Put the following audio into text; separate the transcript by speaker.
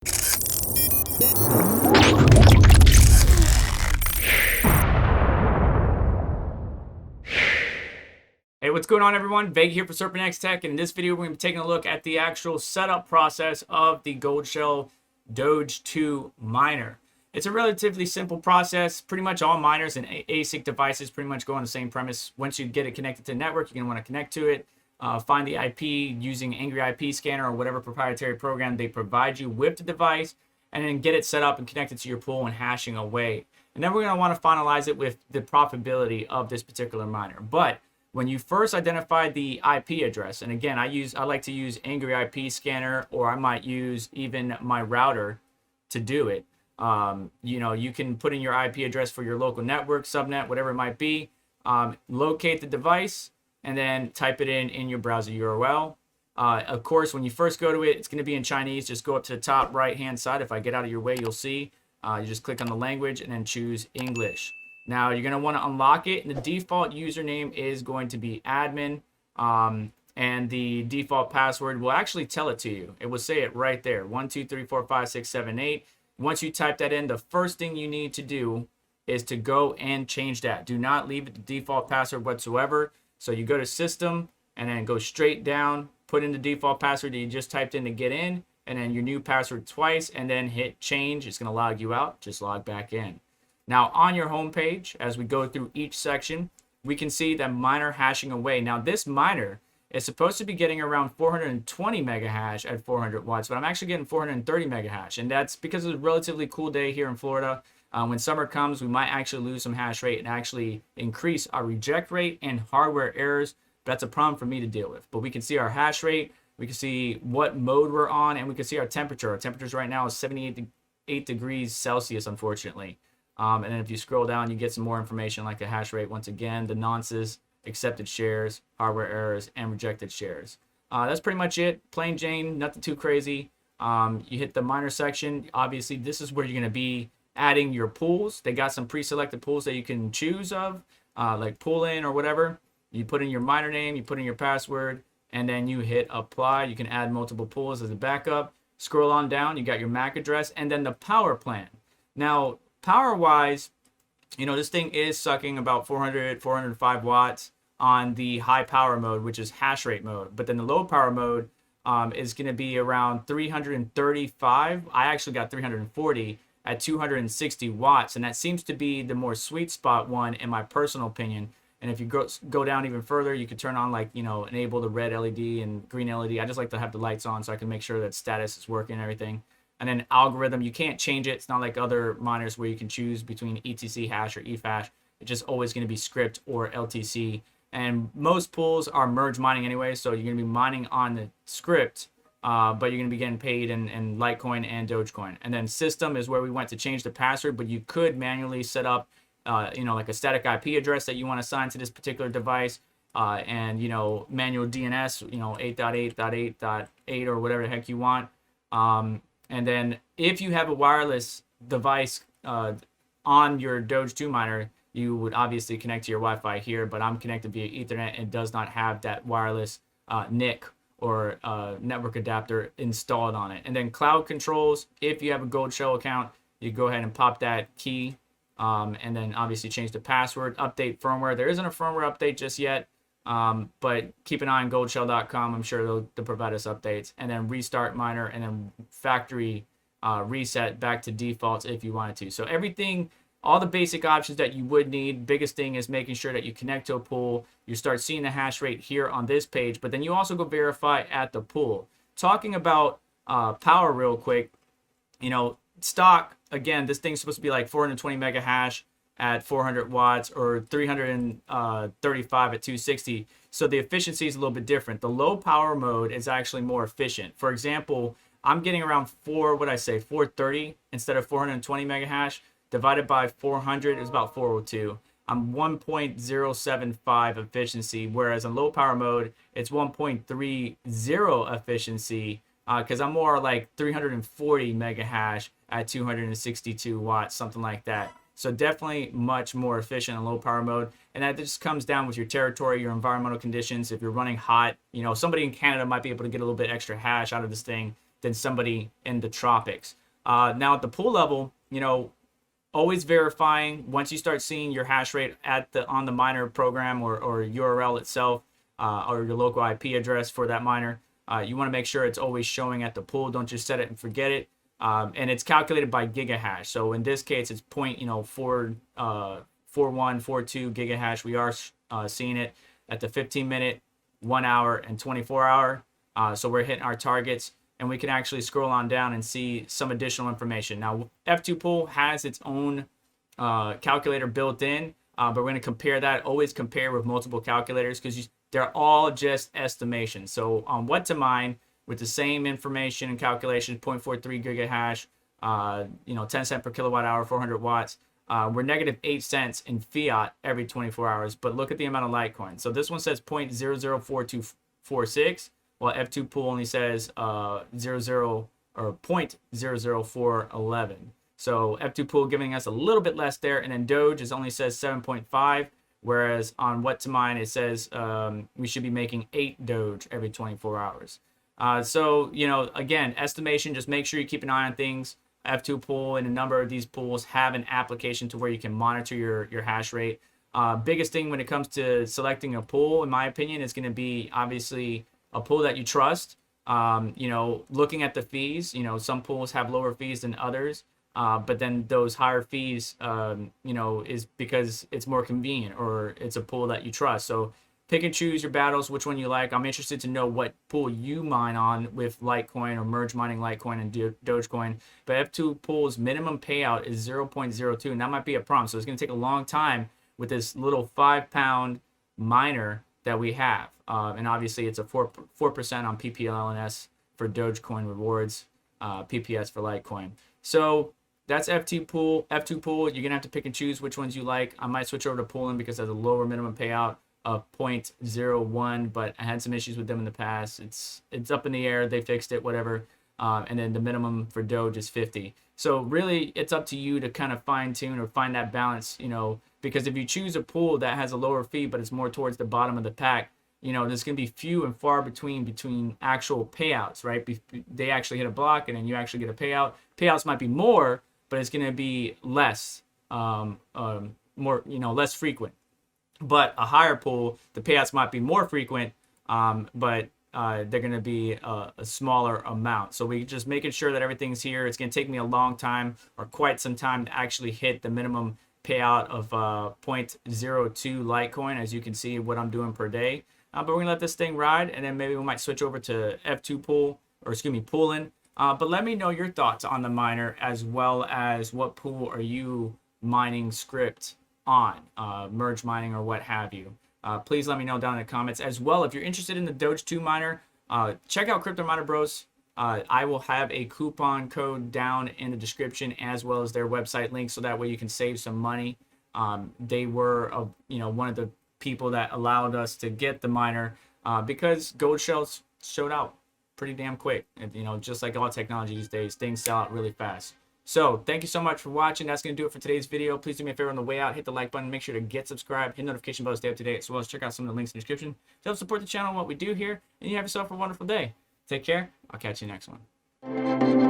Speaker 1: Hey, what's going on, everyone? Vega here for SerpentX Tech, and in this video we're going to be taking a look at the actual setup process of the Goldshell Doge II Miner. It's a relatively simple process. Pretty much all miners and ASIC devices pretty much go on the same premise. Once you get it connected to the network, you're going to want to connect to it, find the IP using Angry IP Scanner or whatever proprietary program they provide you with the device, and then get it set up and connected to your pool and hashing away. And then we're going to want to finalize it with the profitability of this particular miner. But when you first identify the IP address, and again, I like to use Angry IP Scanner, or I might use even my router to do it. You can put in your IP address for your local network, subnet, whatever it might be. Locate the device and then type it in your browser URL. Of course, when you first go to it, it's going to be in Chinese. Just go up to the top right-hand side. If I get out of your way, you'll see. You just click on the language and then choose English. Now, you're going to want to unlock it, and the default username is going to be admin, and the default password will actually tell it to you. It will say it right there, 1, 2, 3, 4, 5, 6, 7, 8. Once you type that in, the first thing you need to do is to go and change that. Do not leave it the default password whatsoever. So you go to System, and then go straight down, put in the default password that you just typed in to get in, and then your new password twice, and then hit change. It's going to log you out. Just log back in. Now, on your home page, as we go through each section, we can see that miner hashing away. Now, this miner is supposed to be getting around 420 mega hash at 400 watts, but I'm actually getting 430 mega hash, and that's because it's a relatively cool day here in Florida. When summer comes, we might actually lose some hash rate and actually increase our reject rate and hardware errors. But that's a problem for me to deal with. But we can see our hash rate, we can see what mode we're on, and we can see our temperature. Our temperature right now is 78 degrees Celsius, unfortunately. And then if you scroll down, you get some more information like the hash rate, once again, the nonces, accepted shares, hardware errors, and rejected shares. That's pretty much it. Plain Jane, nothing too crazy. You hit the miner section. Obviously, this is where you're going to be adding your pools. They got some pre-selected pools that you can choose of, like pool in or whatever. You put in your miner name, you put in your password, and then you hit apply. You can add multiple pools as a backup. Scroll on down, you got your MAC address, and then the power plan. Now, power-wise, this thing is sucking about 405 watts on the high power mode, which is hash rate mode. But then the low power mode is going to be around 335. I actually got 340 at 260 watts, and that seems to be the more sweet spot one in my personal opinion. And if you go down even further, you could turn on, enable the red LED and green LED. I just like to have the lights on so I can make sure that status is working and everything. And then algorithm, you can't change it. It's not like other miners where you can choose between ETC hash or EFASH. It's just always going to be Scrypt or LTC. And most pools are merge mining anyway, so you're going to be mining on the Scrypt, but you're going to be getting paid in Litecoin and Dogecoin. And then system is where we went to change the password, but you could manually set up, like a static IP address that you want to assign to this particular device, and, manual DNS, 8.8.8.8 or whatever the heck you want. And then if you have a wireless device on your Doge II miner, you would obviously connect to your Wi-Fi here, but I'm connected via Ethernet and does not have that wireless NIC or network adapter installed on it. And then cloud controls, if you have a Goldshell account, you go ahead and pop that key, and then obviously change the password, update firmware. There isn't a firmware update just yet. But keep an eye on goldshell.com. I'm sure they'll provide us updates. And then restart miner, and then factory reset back to defaults if you wanted to. So everything, all the basic options that you would need. Biggest thing is making sure that you connect to a pool. You start seeing the hash rate here on this page, but then you also go verify at the pool. Talking about power real quick, stock, again, this thing's supposed to be like 420 mega hash at 400 watts or 335 at 260. So the efficiency is a little bit different. The low power mode is actually more efficient. For example, I'm getting around 430 instead of 420 mega hash. Divided by 400 is about 402. I'm 1.075 efficiency, whereas in low power mode, it's 1.30 efficiency, because I'm more like 340 mega hash at 262 watts, something like that. So definitely much more efficient in low power mode. And that just comes down with your territory, your environmental conditions. If you're running hot, somebody in Canada might be able to get a little bit extra hash out of this thing than somebody in the tropics. Now at the pool level, you know, always verifying once you start seeing your hash rate at the on the miner program or URL itself, or your local IP address for that miner. You want to make sure it's always showing at the pool. Don't just set it and forget it. And it's calculated by gigahash. So in this case, it's 0.4142 gigahash. We are seeing it at the 15-minute, 1 hour, and 24-hour. So we're hitting our targets, and we can actually scroll on down and see some additional information. Now, F2 Pool has its own calculator built in, but we're going to compare that. Always compare with multiple calculators because they're all just estimations. So on what to mine with the same information and calculation, 0.43 gigahash, 10 cents per kilowatt hour, 400 watts. We're negative 8 cents in fiat every 24 hours. But look at the amount of Litecoin. So this one says 0.004246, while F2 Pool only says 0.00411. So F2 Pool giving us a little bit less there, and then Doge only says 7.5. Whereas on what to mine, it says we should be making 8 Doge every 24 hours. So, again, estimation, just make sure you keep an eye on things. F2 Pool and a number of these pools have an application to where you can monitor your hash rate. Biggest thing when it comes to selecting a pool, in my opinion, is going to be obviously a pool that you trust. Looking at the fees, some pools have lower fees than others. But then those higher fees, is because it's more convenient or it's a pool that you trust. So pick and choose your battles, which one you like. I'm interested to know what pool you mine on with Litecoin or merge mining Litecoin and Dogecoin. But F2 Pool's minimum payout is 0.02, and that might be a problem. So it's going to take a long time with this little 5-pound miner that we have. And obviously it's a 4% on PPLNS for Dogecoin rewards, PPS for Litecoin. So that's F2 Pool. You're going to have to pick and choose which ones you like. I might switch over to Poolin because it has a lower minimum payout of 0.01, but I had some issues with them in the past. It's up in the air. They fixed it, whatever. And then the minimum for Doge is 50. So really, it's up to you to kind of fine tune or find that balance, because if you choose a pool that has a lower fee, but it's more towards the bottom of the pack, there's going to be few and far between actual payouts, right? They actually hit a block and then you actually get a payout. Payouts might be more, but it's going to be less, less frequent. But a higher pool, the payouts might be more frequent, but they're going to be a smaller amount. So we just making sure that everything's here. It's going to take me a long time or quite some time to actually hit the minimum payout of 0.02 Litecoin, as you can see what I'm doing per day. But we're going to let this thing ride, and then maybe we might switch over to F2 Pool, or excuse me, Poolin. But let me know your thoughts on the miner, as well as what pool are you mining Scrypt on, merge mining or what have you. Please let me know down in the comments. As well, if you're interested in the Doge 2 miner, check out Crypto Miner Bros. I will have a coupon code down in the description, as well as their website link, so that way you can save some money. They were one of the people that allowed us to get the miner because Goldshell showed out pretty damn quick. And, just like all technology these days, things sell out really fast. So thank you so much for watching. That's going to do it for today's video. Please do me a favor on the way out. Hit the like button. Make sure to get subscribed. Hit the notification bell to stay up to date, as well as check out some of the links in the description to help support the channel and what we do here. And you have yourself a wonderful day. Take care. I'll catch you next one.